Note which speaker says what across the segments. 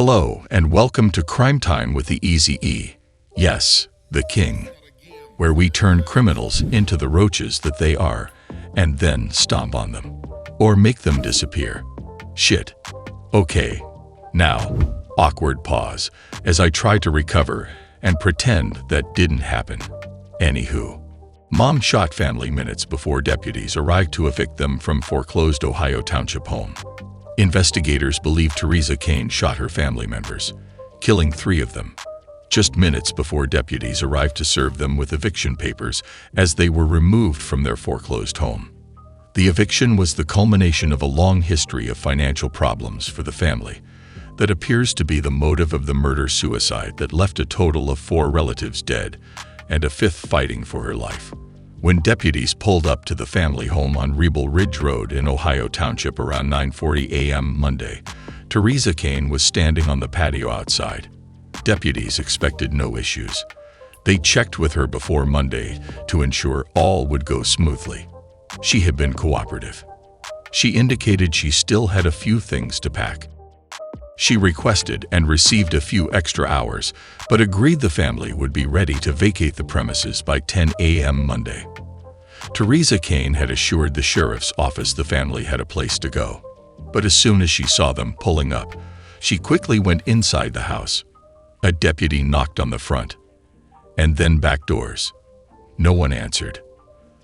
Speaker 1: Hello and welcome to Crime Time with the Easy E. Yes, the King, where we turn criminals into the roaches that they are and then stomp on them or make them disappear. Shit. Okay, now, awkward pause as I try to recover and pretend that didn't happen. Anywho, mom shot family minutes before deputies arrived to evict them from foreclosed Ohio Township home. Investigators believe Theresa Cain shot her family members, killing 3 of them, just minutes before deputies arrived to serve them with eviction papers as they were removed from their foreclosed home. The eviction was the culmination of a long history of financial problems for the family that appears to be the motive of the murder-suicide that left a total of 4 relatives dead and a 5th fighting for her life. When deputies pulled up to the family home on Rebel Ridge Road in Ohio Township around 9:40 a.m. Monday, Theresa Cain was standing on the patio outside. Deputies expected no issues. They checked with her before Monday to ensure all would go smoothly. She had been cooperative. She indicated she still had a few things to pack. She requested and received a few extra hours, but agreed the family would be ready to vacate the premises by 10 a.m. Monday. Theresa Cain had assured the sheriff's office the family had a place to go, but as soon as she saw them pulling up, she quickly went inside the house. A deputy knocked on the front, and then back doors. No one answered.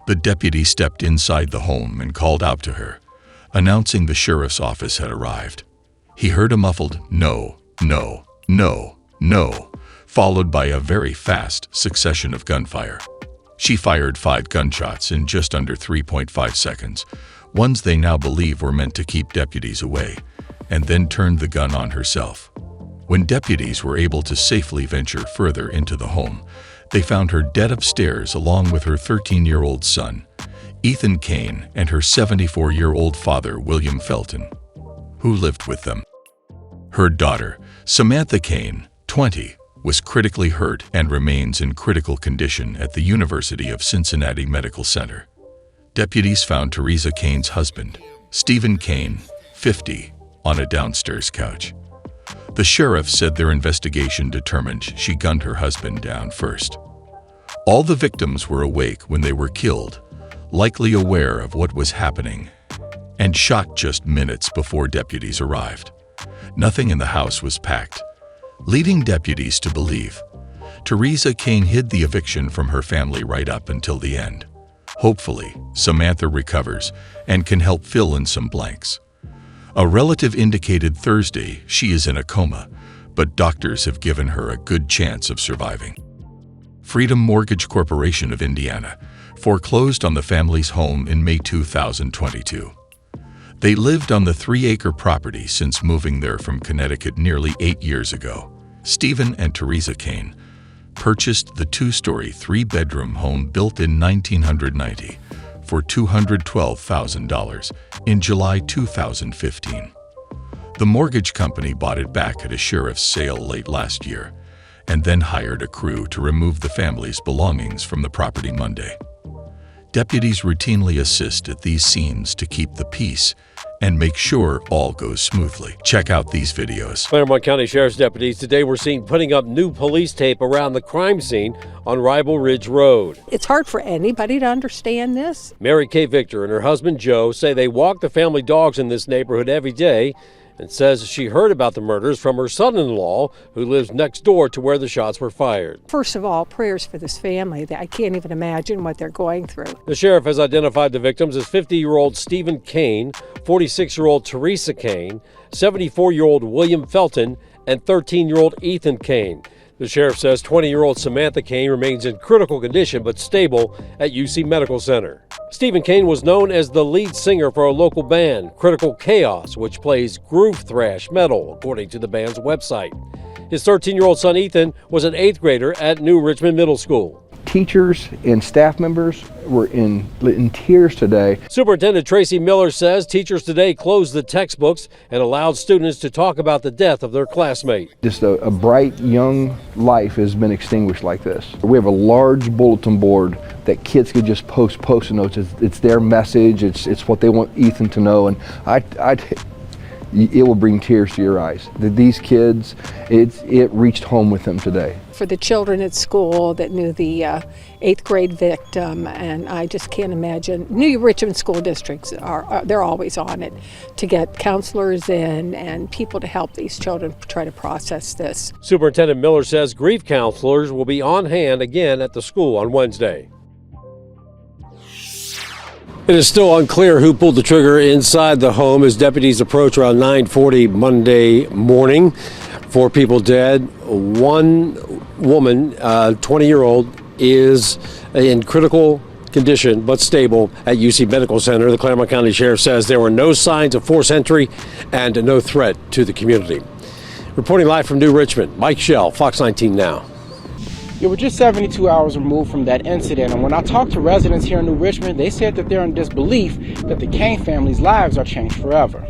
Speaker 1: The deputy stepped inside the home and called out to her, announcing the sheriff's office had arrived. He heard a muffled "no, no, no, no," followed by a very fast succession of gunfire. She fired 5 gunshots in just under 3.5 seconds, ones they now believe were meant to keep deputies away, and then turned the gun on herself. When deputies were able to safely venture further into the home, they found her dead upstairs along with her 13-year-old son, Ethan Cain, and her 74-year-old father, William Felton, who lived with them. Her daughter, Samantha Cain, 20, was critically hurt and remains in critical condition at the University of Cincinnati Medical Center. Deputies found Theresa Cain's husband, Stephen Cain, 50, on a downstairs couch. The sheriff said their investigation determined she gunned her husband down first. All the victims were awake when they were killed, likely aware of what was happening, and shot just minutes before deputies arrived. Nothing in the house was packed, leading deputies to believe Theresa Cain hid the eviction from her family right up until the end. Hopefully, Samantha recovers and can help fill in some blanks. A relative indicated Thursday she is in a coma, but doctors have given her a good chance of surviving. Freedom Mortgage Corporation of Indiana foreclosed on the family's home in May 2022. They lived on the 3-acre property since moving there from Connecticut nearly 8 years ago. Stephen and Theresa Cain purchased the 2-story, 3-bedroom home built in 1990 for $212,000 in July 2015. The mortgage company bought it back at a sheriff's sale late last year and then hired a crew to remove the family's belongings from the property Monday. Deputies routinely assist at these scenes to keep the peace and make sure all goes smoothly. Check out these videos.
Speaker 2: Claremont County Sheriff's deputies today were seen putting up new police tape around the crime scene on Rebel Ridge Road.
Speaker 3: It's hard for anybody to understand this.
Speaker 2: Mary Kay Victor and her husband Joe say they walk the family dogs in this neighborhood every day, and says she heard about the murders from her son-in-law, who lives next door to where the shots were fired.
Speaker 3: First of all, prayers for this family. I can't even imagine what they're going through.
Speaker 2: The sheriff has identified the victims as 50-year-old Stephen Cain, 46-year-old Theresa Cain, 74-year-old William Felton, and 13-year-old Ethan Cain. The sheriff says 20-year-old Samantha Cain remains in critical condition but stable at UC Medical Center. Stephen Cain was known as the lead singer for a local band, Critical Chaos, which plays groove thrash metal, according to the band's website. His 13-year-old son Ethan was an 8th grader at New Richmond Middle School.
Speaker 4: Teachers and staff members were in tears today.
Speaker 2: Superintendent Tracy Miller says teachers today closed the textbooks and allowed students to talk about the death of their classmate.
Speaker 4: Just a bright young life has been extinguished like this. We have a large bulletin board that kids could just post post-it notes. It's their message. It's what they want Ethan to know. And it will bring tears to your eyes. That these kids, it reached home with them today.
Speaker 3: For the children at school that knew the 8th grade victim, and I just can't imagine. New Richmond school districts they're always on it to get counselors in and people to help these children try to process this.
Speaker 2: Superintendent Miller says grief counselors will be on hand again at the school on Wednesday. It is still unclear who pulled the trigger inside the home as deputies approach around 9:40 Monday morning. 4 people dead. One woman, 20-year-old, is in critical condition but stable at UC Medical Center. The Claremont County Sheriff says there were no signs of forced entry and no threat to the community. Reporting live from New Richmond, Mike Schell, Fox 19 Now.
Speaker 5: Yeah, we're just 72 hours removed from that incident, and when I talked to residents here in New Richmond, they said that they're in disbelief that the Cain family's lives are changed forever.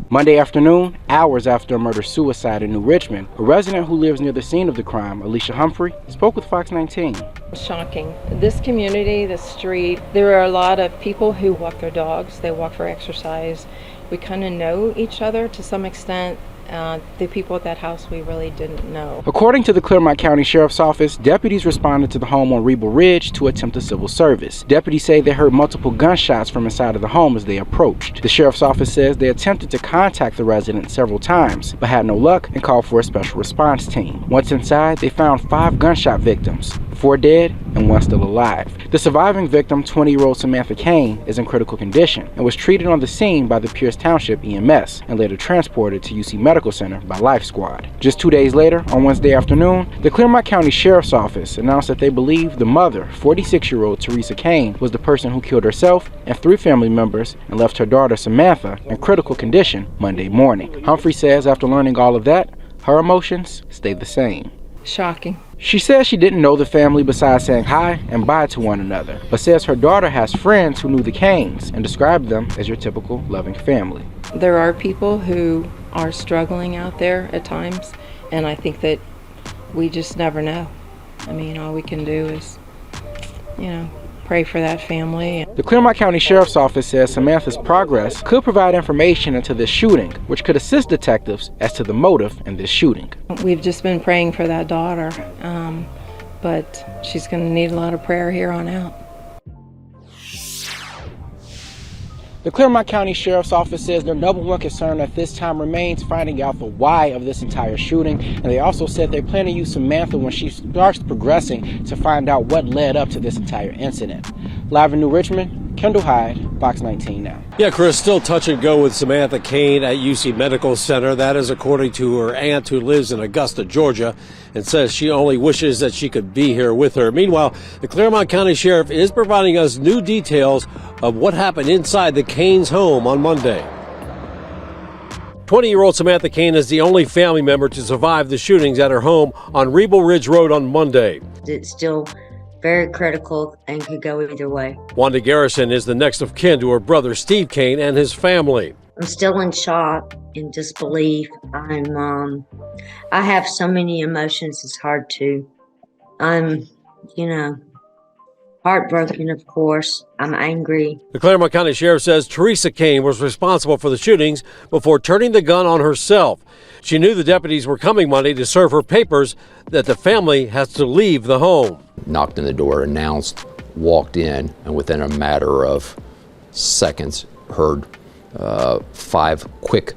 Speaker 5: Monday afternoon, hours after a murder-suicide in New Richmond, a resident who lives near the scene of the crime, Alicia Humphrey, spoke with Fox 19.
Speaker 6: Shocking. This community, this street, there are a lot of people who walk their dogs, they walk for exercise. We kind of know each other to some extent. The people at that house we really didn't know.
Speaker 5: According to the Claremont County Sheriff's Office, deputies responded to the home on Rebel Ridge to attempt a civil service. Deputies say they heard multiple gunshots from inside of the home as they approached. The Sheriff's Office says they attempted to contact the resident several times, but had no luck and called for a special response team. Once inside, they found 5 gunshot victims, 4 dead and 1 still alive. The surviving victim, 20-year-old Samantha Cain, is in critical condition and was treated on the scene by the Pierce Township EMS and later transported to UC Medical Center by Life Squad. Just 2 days later, on Wednesday afternoon, the Claremont County Sheriff's Office announced that they believe the mother, 46-year-old Theresa Cain, was the person who killed herself and 3 family members and left her daughter Samantha in critical condition Monday morning. Humphrey says after learning all of that, her emotions stayed the same.
Speaker 6: Shocking.
Speaker 5: She says she didn't know the family besides saying hi and bye to one another, but says her daughter has friends who knew the Cains and described them as your typical loving family.
Speaker 6: There are people who are struggling out there at times, and I think that we just never know. I mean, all we can do is, pray for that family.
Speaker 5: The Claremont County Sheriff's Office says Samantha's progress could provide information into this shooting, which could assist detectives as to the motive in this shooting.
Speaker 6: We've just been praying for that daughter, but she's going to need a lot of prayer here on out.
Speaker 5: The Claremont County Sheriff's Office says their number one concern at this time remains finding out the why of this entire shooting, and they also said they plan to use Samantha when she starts progressing to find out what led up to this entire incident. Live in New Richmond, Kendall Hyde, Fox 19 Now.
Speaker 2: Yeah, Chris, still touch and go with Samantha Cain at UC Medical Center. That is according to her aunt who lives in Augusta, Georgia, and says she only wishes that she could be here with her. Meanwhile, the Claremont County Sheriff is providing us new details of what happened inside the Cain's home on Monday. 20-year-old Samantha Cain is the only family member to survive the shootings at her home on Rebel Ridge Road on Monday.
Speaker 7: It's still very critical and could go either way.
Speaker 2: Wanda Garrison is the next of kin to her brother Steve Cain and his family.
Speaker 7: I'm still in shock and disbelief. I have so many emotions, it's hard to. I'm, heartbroken, of course. I'm angry.
Speaker 2: The Claremont County Sheriff says Theresa Cain was responsible for the shootings before turning the gun on herself. She knew the deputies were coming Monday to serve her papers that the family has to leave the home.
Speaker 8: Knocked on the door, announced, walked in, and within a matter of seconds heard 5 quick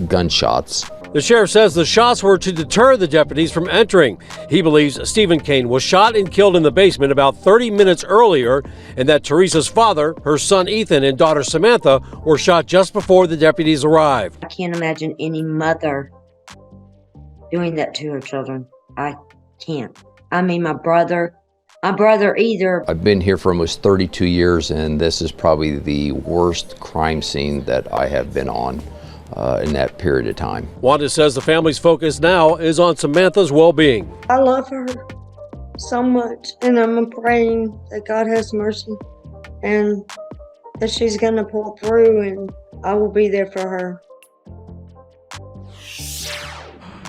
Speaker 8: gunshots.
Speaker 2: The sheriff says the shots were to deter the deputies from entering. He believes Stephen Cain was shot and killed in the basement about 30 minutes earlier, and that Theresa's father, her son Ethan, and daughter Samantha were shot just before the deputies arrived.
Speaker 7: I can't imagine any mother doing that to her children. I can't. I mean, my brother either.
Speaker 8: I've been here for almost 32 years, and this is probably the worst crime scene that I have been on in that period of time.
Speaker 2: Wanda says the family's focus now is on Samantha's well-being.
Speaker 9: I love her so much, and I'm praying that God has mercy and that she's going to pull through, and I will be there for her.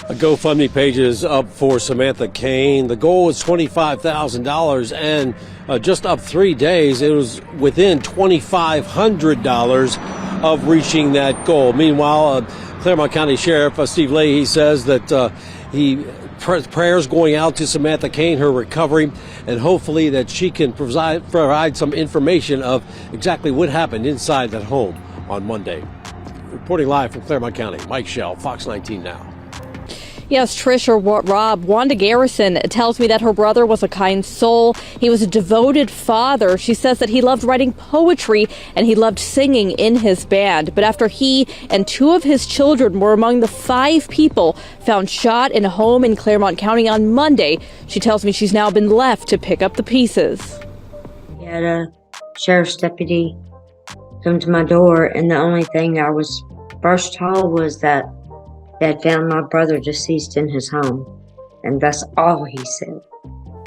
Speaker 2: A GoFundMe page is up for Samantha Cain. The goal was $25,000, and just up 3 days, it was within $2,500 of reaching that goal. Meanwhile, Claremont County Sheriff Steve Leahy says that prayers going out to Samantha Cain, her recovery, and hopefully that she can provide some information of exactly what happened inside that home on Monday. Reporting live from Claremont County, Mike Schell, Fox 19 Now.
Speaker 10: Yes, Trish or Rob, Wanda Garrison tells me that her brother was a kind soul. He was a devoted father. She says that he loved writing poetry and he loved singing in his band. But after he and 2 of his children were among the 5 people found shot in a home in Claremont County on Monday, she tells me she's now been left to pick up the pieces.
Speaker 7: We had a sheriff's deputy come to my door, and the only thing I was first told was that they had found my brother deceased in his home, and that's all he said.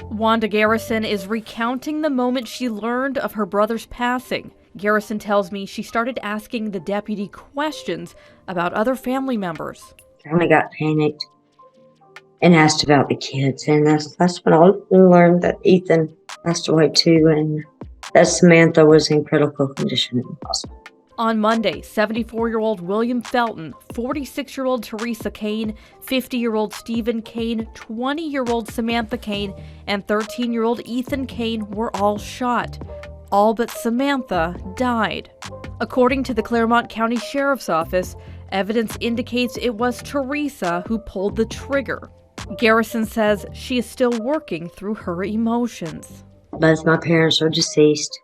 Speaker 10: Wanda Garrison is recounting the moment she learned of her brother's passing. Garrison tells me she started asking the deputy questions about other family members.
Speaker 7: I kind of got panicked and asked about the kids, and that's when I learned that Ethan passed away too, and that Samantha was in critical condition in the hospital.
Speaker 10: On Monday, 74-year-old William Felton, 46-year-old Theresa Cain, 50-year-old Stephen Cain, 20-year-old Samantha Cain, and 13-year-old Ethan Cain were all shot. All but Samantha died. According to the Claremont County Sheriff's Office, evidence indicates it was Theresa who pulled the trigger. Garrison says she is still working through her emotions.
Speaker 7: Both my parents are deceased,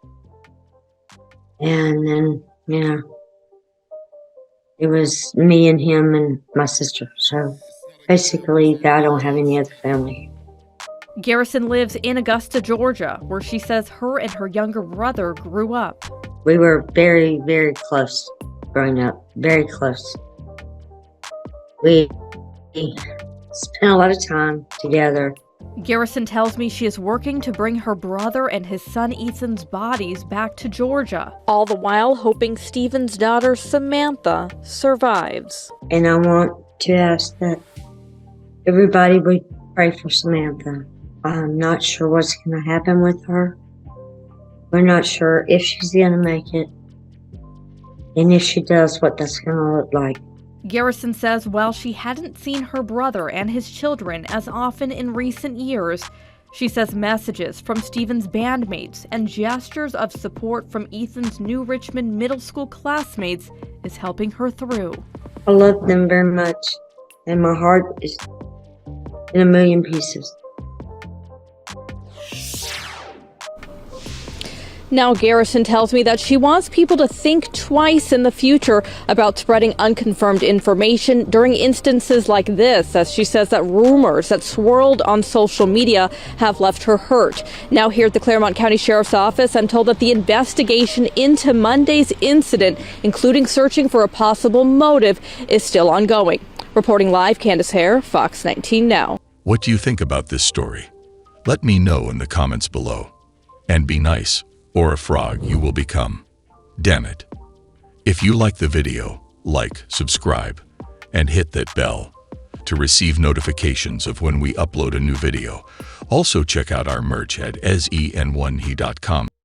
Speaker 7: and then it was me and him and my sister. So basically, I don't have any other family.
Speaker 10: Garrison lives in Augusta, Georgia, where she says her and her younger brother grew up.
Speaker 7: We were very, very close growing up, very close. We spent a lot of time together.
Speaker 10: Garrison tells me she is working to bring her brother and his son Ethan's bodies back to Georgia, all the while hoping Stephen's daughter Samantha survives.
Speaker 7: And I want to ask that everybody would pray for Samantha. I'm not sure what's going to happen with her. We're not sure if she's going to make it, and if she does, what that's going to look like.
Speaker 10: Garrison says while she hadn't seen her brother and his children as often in recent years, she says messages from Stephen's bandmates and gestures of support from Ethan's New Richmond Middle School classmates is helping her through.
Speaker 7: I love them very much, and my heart is in a million pieces.
Speaker 10: Now, Garrison tells me that she wants people to think twice in the future about spreading unconfirmed information during instances like this, as she says that rumors that swirled on social media have left her hurt. Now, here at the Claremont County Sheriff's Office, I'm told that the investigation into Monday's incident, including searching for a possible motive, is still ongoing. Reporting live, Candace Hare, Fox 19 Now.
Speaker 1: What do you think about this story? Let me know in the comments below. And be nice, or a frog you will become. Damn it. If you like the video, like, subscribe, and hit that bell to receive notifications of when we upload a new video. Also check out our merch at sen1he.com.